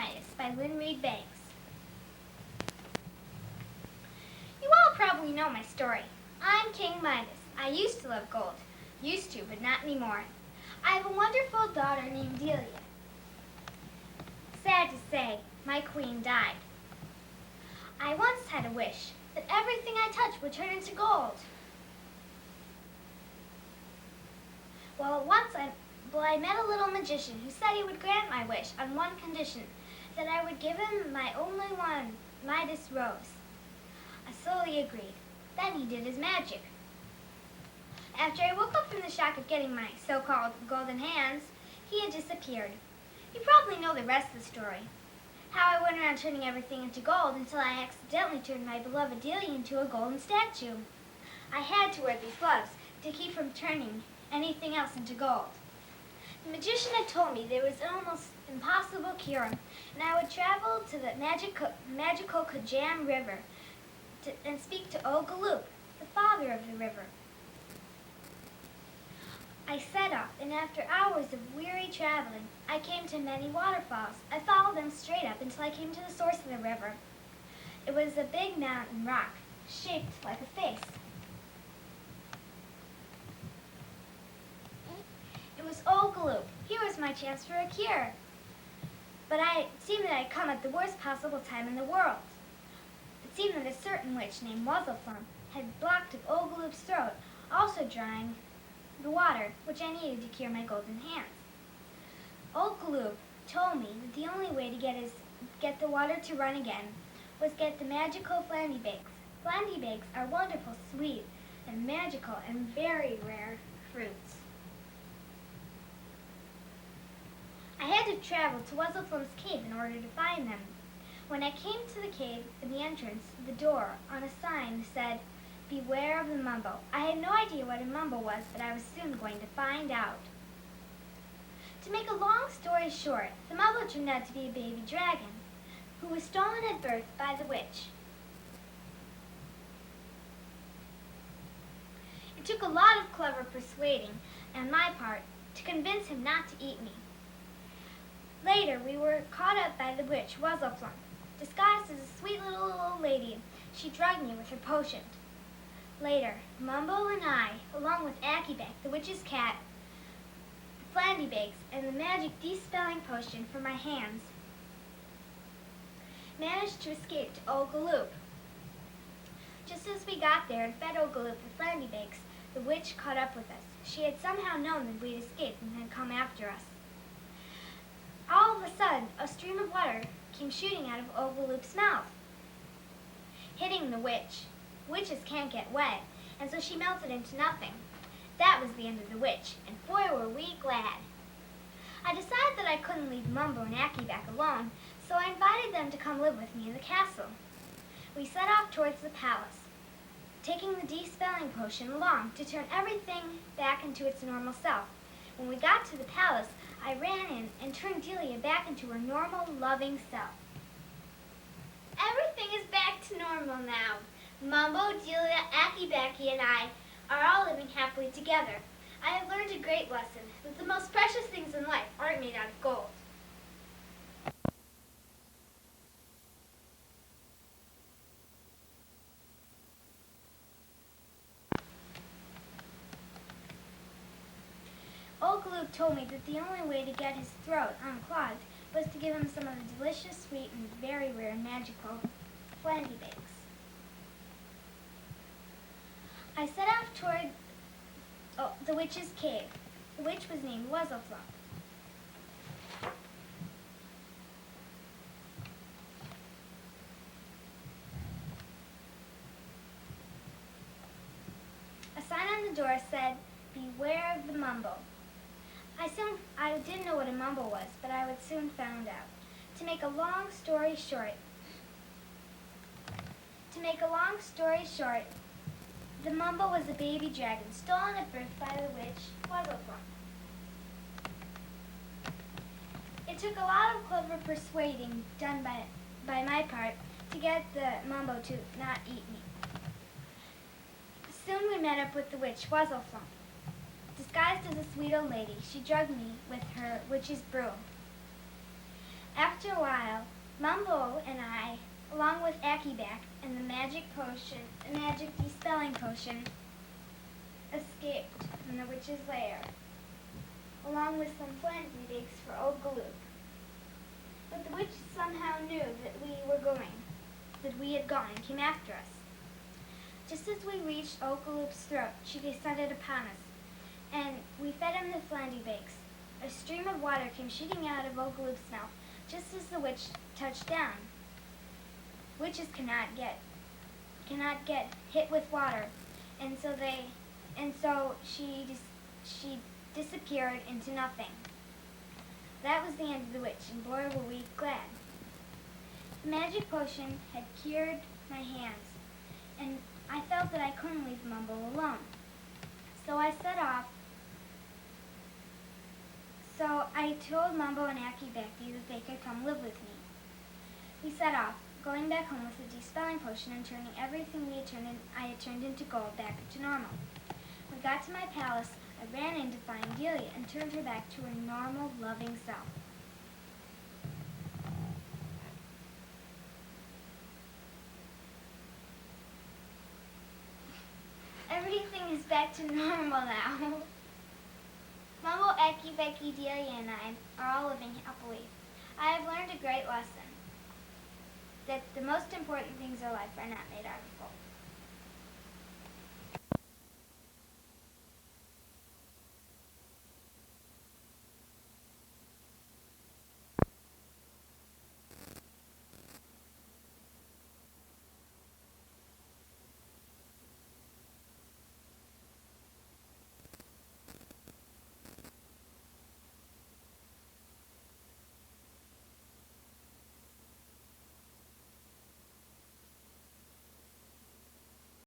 Midas by Lynn Reed Banks. You all probably know my story. I'm King Midas. I used to love gold. Used to, but not anymore. I have a wonderful daughter named Delia. Sad to say, my queen died. I once had a wish that everything I touched would turn into gold. Well, I met a little magician who said he would grant my wish on one condition, that I would give him my only one, Midas rose. I slowly agreed. Then he did his magic. After I woke up from the shock of getting my so-called golden hands, he had disappeared. You probably know the rest of the story. How I went around turning everything into gold until I accidentally turned my beloved Delia into a golden statue. I had to wear these gloves to keep from turning anything else into gold. The magician had told me there was an almost impossible cure, and I would travel to the magical Kajam River and speak to old Galoop, the father of the river. I set off, and after hours of weary traveling, I came to many waterfalls. I followed them straight up until I came to the source of the river. It was a big mountain rock, shaped like a face. It was old Galoop. Here was my chance for a cure. But it seemed that I had come at the worst possible time in the world. It seemed that a certain witch named Wuzzleflump had blocked up old Galoop's throat, also drying the water, which I needed to cure my golden hands. Old Galoop told me that the only way to get the water to run again was get the magical Flandybakes. Flandybakes are wonderful, sweet, and magical, and very rare fruits. I had to travel to Wuzzleflump's cave in order to find them. When I came to the cave, in the entrance, the door on a sign said, "Beware of the mumbo." I had no idea what a mumbo was, but I was soon going to find out. To make a long story short, the mumbo turned out to be a baby dragon, who was stolen at birth by the witch. It took a lot of clever persuading on my part to convince him not to eat me. Later, we were caught up by the witch, Wuzzleflump. Disguised as a sweet little old lady, she drugged me with her potion. Later, Mumbo and I, along with Akibek, the witch's cat, the Flandybakes, and the magic de-spelling potion for my hands, managed to escape to old Galoop. Just as we got there and fed old Galoop the Flandybakes, the witch caught up with us. She had somehow known that we'd escaped and had come after us. All of a sudden, a stream of water came shooting out of old Galoop's mouth, hitting the witch. Witches can't get wet, and so she melted into nothing. That was the end of the witch, and boy were we glad. I decided that I couldn't leave Mumbo and Akibek alone, so I invited them to come live with me in the castle. We set off towards the palace, taking the de-spelling potion along to turn everything back into its normal self. When we got to the palace, I ran in and turned Delia back into her normal, loving self. Everything is back to normal now. Mumbo, Delia, Akibeki, and I are all living happily together. I have learned a great lesson, that the most precious things in life aren't made out of gold. Old Galoop told me that the only way to get his throat unclogged was to give him some of the delicious, sweet, and very rare magical Flandybakes. I set off toward the witch's cave. The witch was named Wuzzleflump. A sign on the door said, "Beware of the mumbo." I didn't know what a mumbo was, but I would soon find out. To make a long story short, the mumbo was a baby dragon stolen at birth by the witch Wuzzleflump. It took a lot of clever persuading done by my part to get the mumbo to not eat me. Soon we met up with the witch Wuzzleflump. Disguised as a sweet old lady, she drugged me with her witch's brew. After After a while, Mumbo and I, along with Akibac and the magic de-spelling potion, escaped from the witch's lair, along with some flandy bakes for Old Galoop. But the witch somehow knew that we had gone and came after us. Just as we reached Old Galoop's throat, she descended upon us, and we fed him the flandy bakes. A stream of water came shooting out of Old Galoop's mouth just as the witch touched down. Witches cannot get hit with water, and so she disappeared into nothing. That was the end of the witch, and boy were we glad. The magic potion had cured my hands, and I felt that I couldn't leave Mumbo alone. So I set off. So I told Mumbo and Akibac that they could come live with me. We set off, going back home with a de-spelling potion and turning everything I had turned into gold back to normal. When we got to my palace, I ran in to find Delia and turned her back to her normal, loving self. Everything is back to normal now. Mumbo, Akibac, Delia, and I are all living happily. I have learned a great lesson, that the most important things in life are not made out of gold.